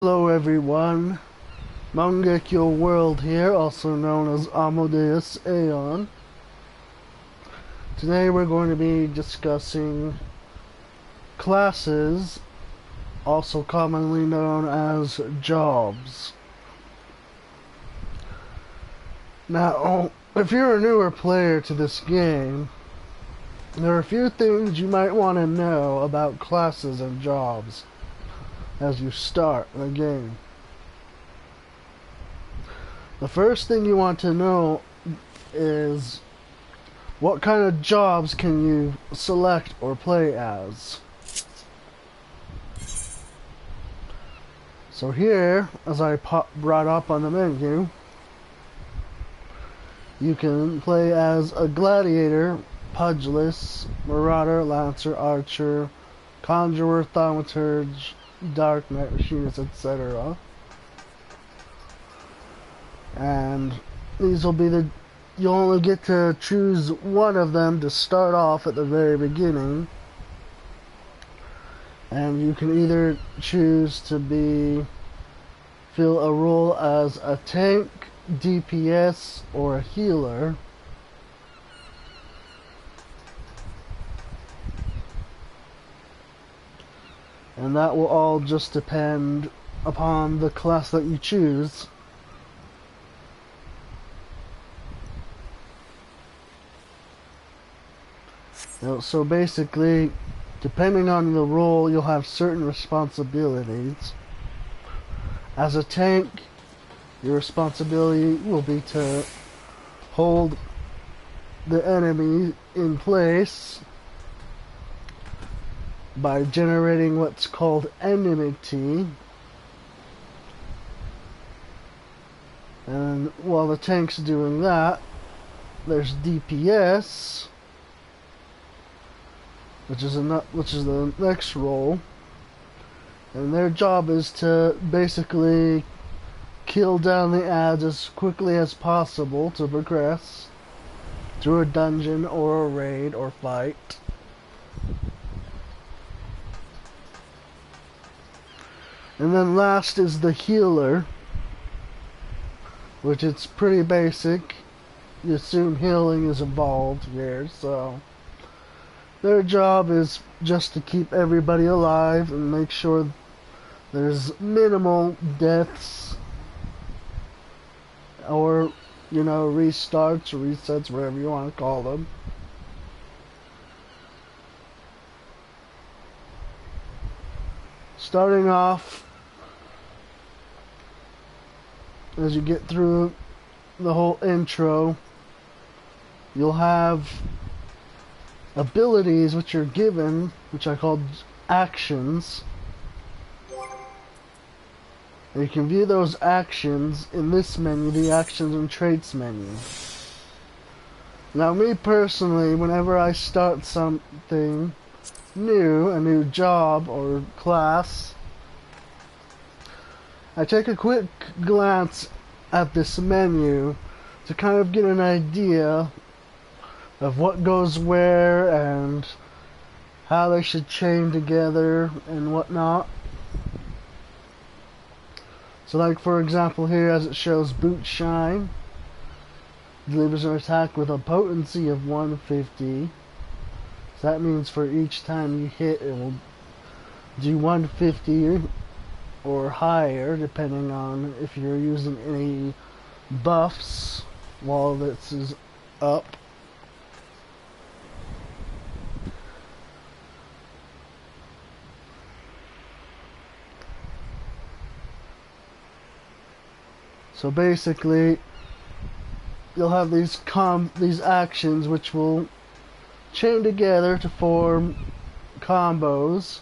Hello everyone, Mangekyo World here, also known as Amadeus Aeon. Today we're going to be discussing classes, also commonly known as jobs. Now, if you're a newer player to this game, there are a few things you might want to know about classes and jobs as you start the game. The first thing you want to know is what kind of jobs can you select or play as. So here, as I brought up on the menu, you can play as a gladiator, pugilist, marauder, lancer, archer, conjurer, thaumaturge, dark knight, machinist, etc. And these will be you'll only get to choose one of them to start off at the very beginning. And you can either choose to fill a role as a tank, DPS, or a healer. And that will all just depend upon the class that you choose. So basically, depending on the role, you'll have certain responsibilities. As a tank, your responsibility will be to hold the enemy in place by generating what's called enmity. And while the tank's doing that, there's DPS, which is the next role, and their job is to basically kill down the adds as quickly as possible to progress through a dungeon or a raid or fight. And then last is the healer, which it's pretty basic. You assume healing is involved here, so their job is just to keep everybody alive and make sure there's minimal deaths or, restarts or resets, whatever you want to call them. Starting off, as you get through the whole intro, you'll have abilities which are given, which I call actions. And you can view those actions in this menu, the actions and traits menu. Now, me personally, whenever I start something new, a new job or class, I take a quick glance at this menu to kind of get an idea of what goes where and how they should chain together and whatnot. So like for example here, as it shows boot shine, delivers an attack with a potency of 150. So that means for each time you hit, it will do 150 or higher, depending on if you're using any buffs while this is up. So basically, you'll have these actions which will chain together to form combos.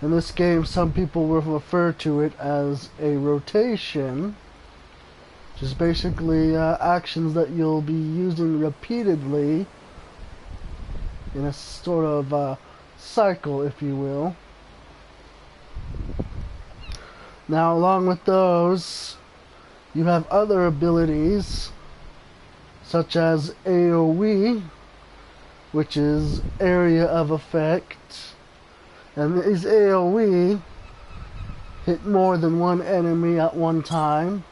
In this game, some people will refer to it as a rotation, which is basically actions that you'll be using repeatedly in a sort of cycle, if you will. Now, along with those, you have other abilities, such as AoE, which is area of effect, And these AoE hit more than one enemy at one time.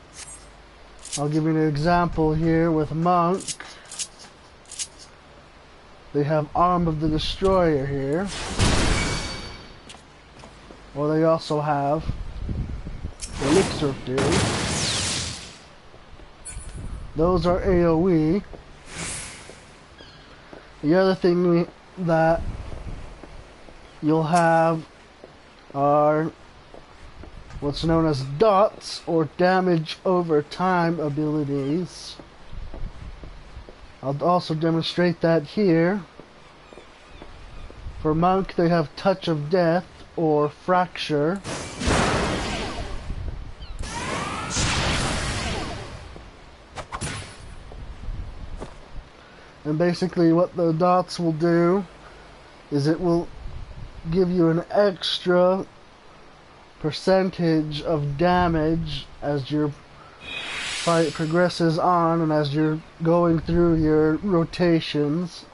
I'll give you an example here with Monk. They have Arm of the Destroyer here. Or they also have Elixir of Doom. Those are AoE. The other thing that you'll have are what's known as dots, or damage over time abilities. I'll also demonstrate that here. For Monk, they have Touch of Death or Fracture. And basically what the dots will do is it will give you an extra percentage of damage as your fight progresses on and as you're going through your rotations.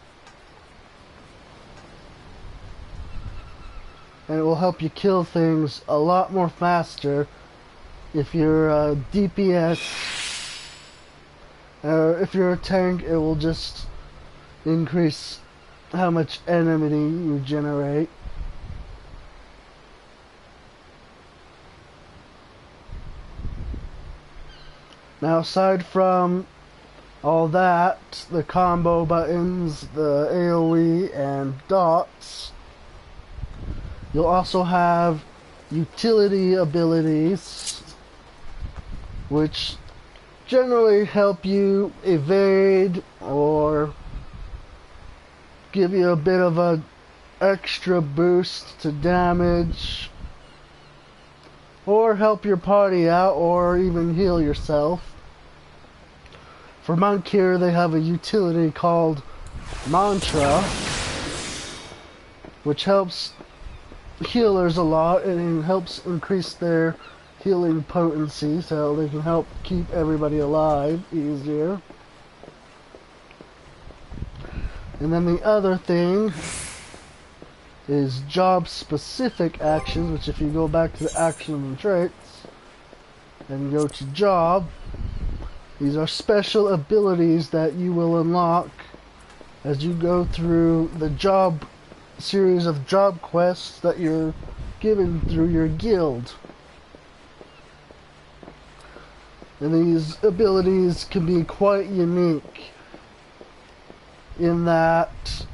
And it will help you kill things a lot more faster if you're a DPS. If you're a tank, it will just increase how much enemy you generate. Now, aside from all that, the combo buttons, the AoE, and dots, you'll also have utility abilities, which generally help you evade or give you a bit of an extra boost to damage, or help your party out, or even heal yourself. For Monk here, they have a utility called Mantra, which helps healers a lot, and it helps increase their healing potency so they can help keep everybody alive easier. And then the other thing is job-specific actions, which if you go back to the actions and traits and go to job, these are special abilities that you will unlock as you go through the job series of job quests that you're given through your guild. And these abilities can be quite unique in that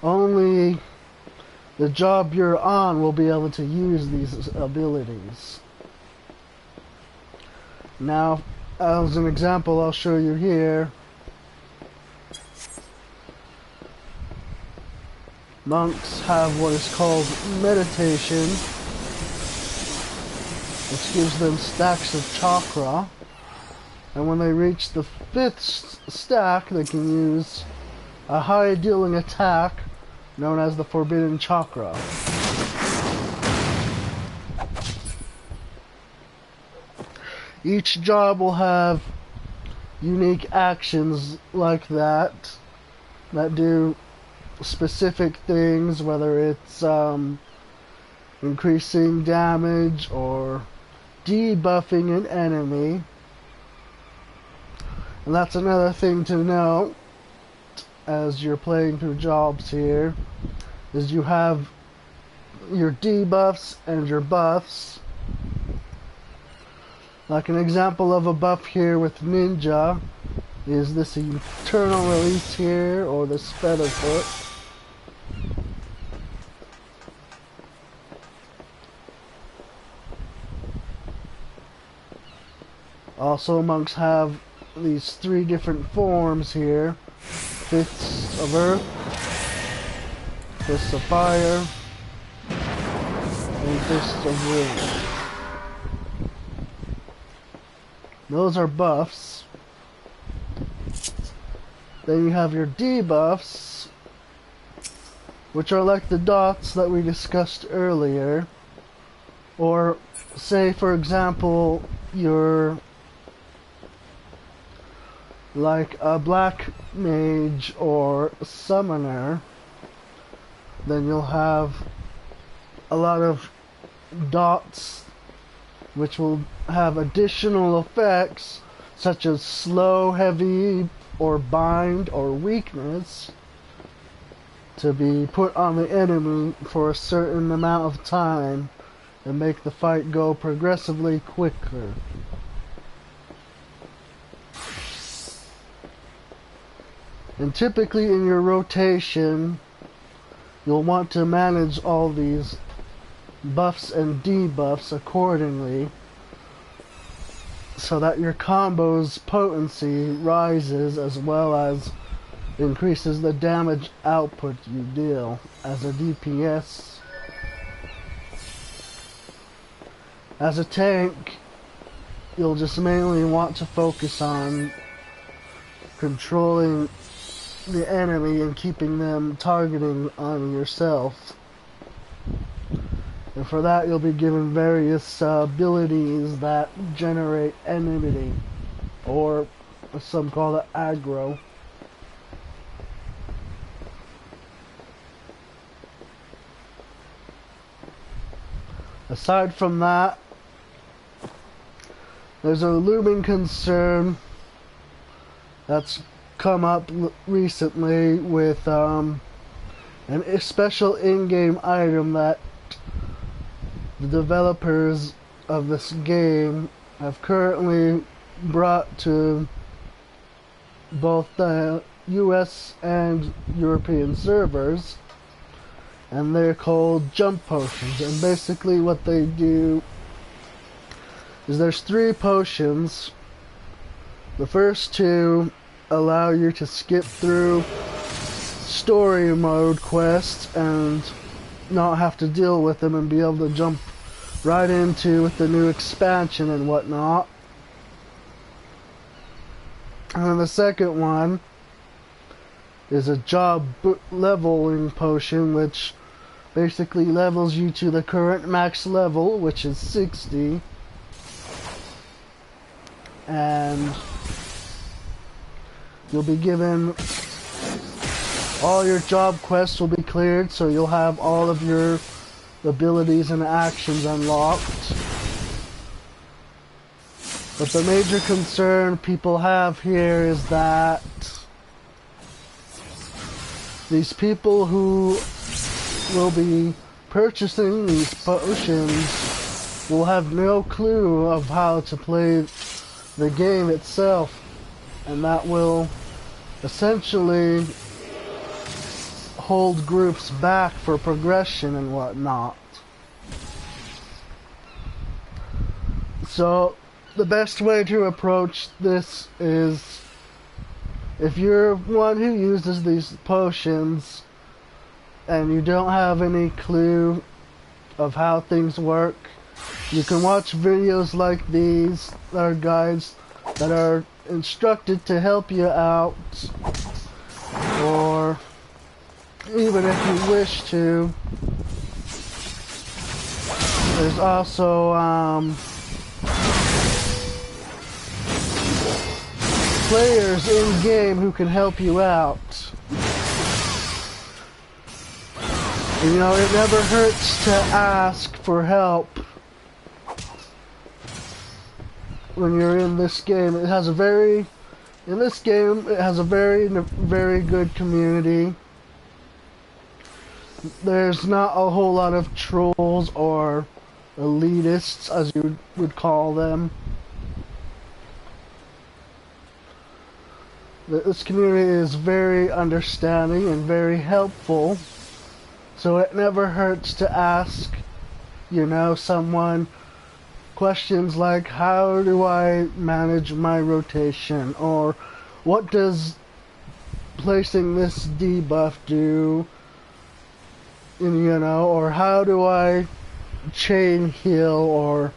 only the job you're on will be able to use these abilities. Now, as an example, I'll show you here. Monks have what is called meditation, which gives them stacks of chakra, and when they reach the 5th stack, they can use a high dealing attack known as the Forbidden Chakra. Each job will have unique actions like that do specific things, whether it's increasing damage or debuffing an enemy. And that's another thing to know as you're playing through jobs here, is you have your debuffs and your buffs. Like an example of a buff here with Ninja is this Eternal Release here, or this Feather Foot. Also, monks have these 3 different forms here: Fists of Earth, Fists of Fire, and Fists of Wind. Those are buffs. Then you have your debuffs, which are like the dots that we discussed earlier. Or say, for example, you're like a black mage or summoner, then you'll have a lot of dots which will have additional effects such as slow, heavy, or bind, or weakness to be put on the enemy for a certain amount of time and make the fight go progressively quicker. And typically in your rotation, you'll want to manage all these buffs and debuffs accordingly so that your combo's potency rises as well as increases the damage output you deal as a DPS. As a tank, you'll just mainly want to focus on controlling the enemy and keeping them targeting on yourself. And for that you'll be given various abilities that generate enmity, or some call it aggro. Aside from that, there's a looming concern that's come up recently with a special in-game item that the developers of this game have currently brought to both the US and European servers, and they're called jump potions. And basically what they do is there's 3 potions. The first 2 allow you to skip through story mode quests and not have to deal with them and be able to jump right into with the new expansion and whatnot. And then the second one is a job leveling potion, which basically levels you to the current max level, which is 60. And you'll be given, all your job quests will be cleared, so you'll have all of your abilities and actions unlocked. But the major concern people have here is that these people who will be purchasing these potions will have no clue of how to play the game itself, and that will essentially hold groups back for progression and whatnot. So the best way to approach this is, if you're one who uses these potions and you don't have any clue of how things work, you can watch videos like these that are guides that are instructed to help you out, or even if you wish to, there's also players in game who can help you out. And, you know, it never hurts to ask for help when you're in this game. It has a very, in this game, it has a very, very good community. There's not a whole lot of trolls or elitists, as you would call them. This community is very understanding and very helpful, so it never hurts to ask, you know, someone questions like, how do I manage my rotation, or what does placing this debuff do, and, you know, or how do I chain heal, or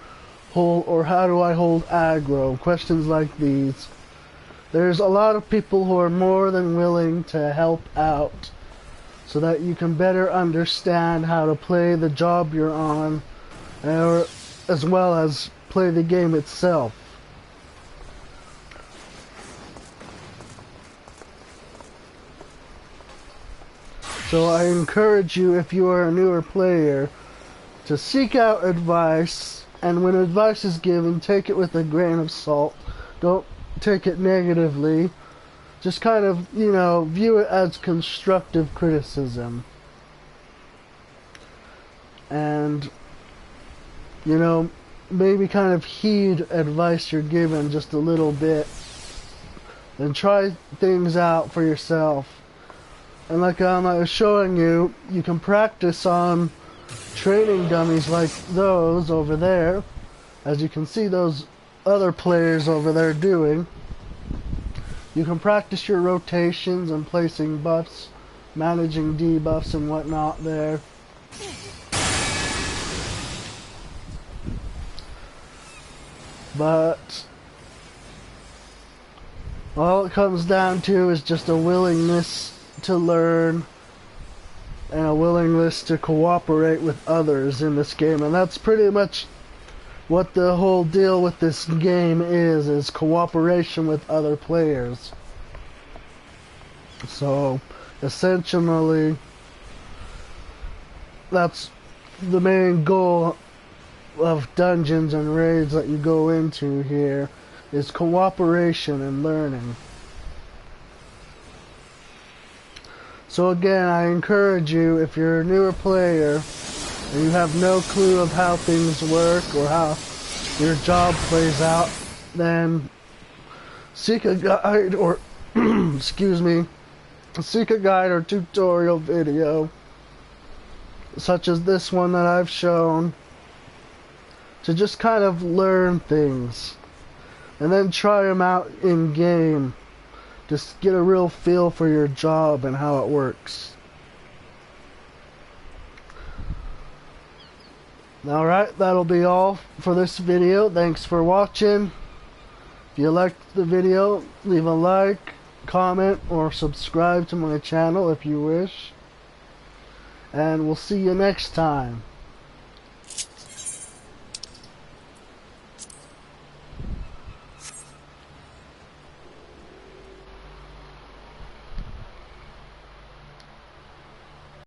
how do I hold aggro, questions like these. There's a lot of people who are more than willing to help out so that you can better understand how to play the job you're on, or as well as play the game itself. So I encourage you, if you are a newer player, to seek out advice And when advice is given, take it with a grain of salt. Don't take it negatively. Just kind of, you know, view it as constructive criticism. And, you know, maybe kind of heed advice you're given just a little bit. And try things out for yourself. And like I was showing you, you can practice on training dummies like those over there, as you can see those other players over there doing. You can practice your rotations and placing buffs, managing debuffs and whatnot there. But all it comes down to is just a willingness to learn and a willingness to cooperate with others in this game. And that's pretty much what the whole deal with this game is cooperation with other players. So essentially that's the main goal of dungeons and raids that you go into here, is cooperation and learning. So again, I encourage you, if you're a newer player and you have no clue of how things work or how your job plays out, then seek a guide or excuse me, seek a guide or tutorial video such as this one that I've shown, to just kind of learn things and then try them out in game. Just get a real feel for your job and how it works. Alright, that'll be all for this video. Thanks for watching. If you liked the video, leave a like, comment, or subscribe to my channel if you wish. And we'll see you next time.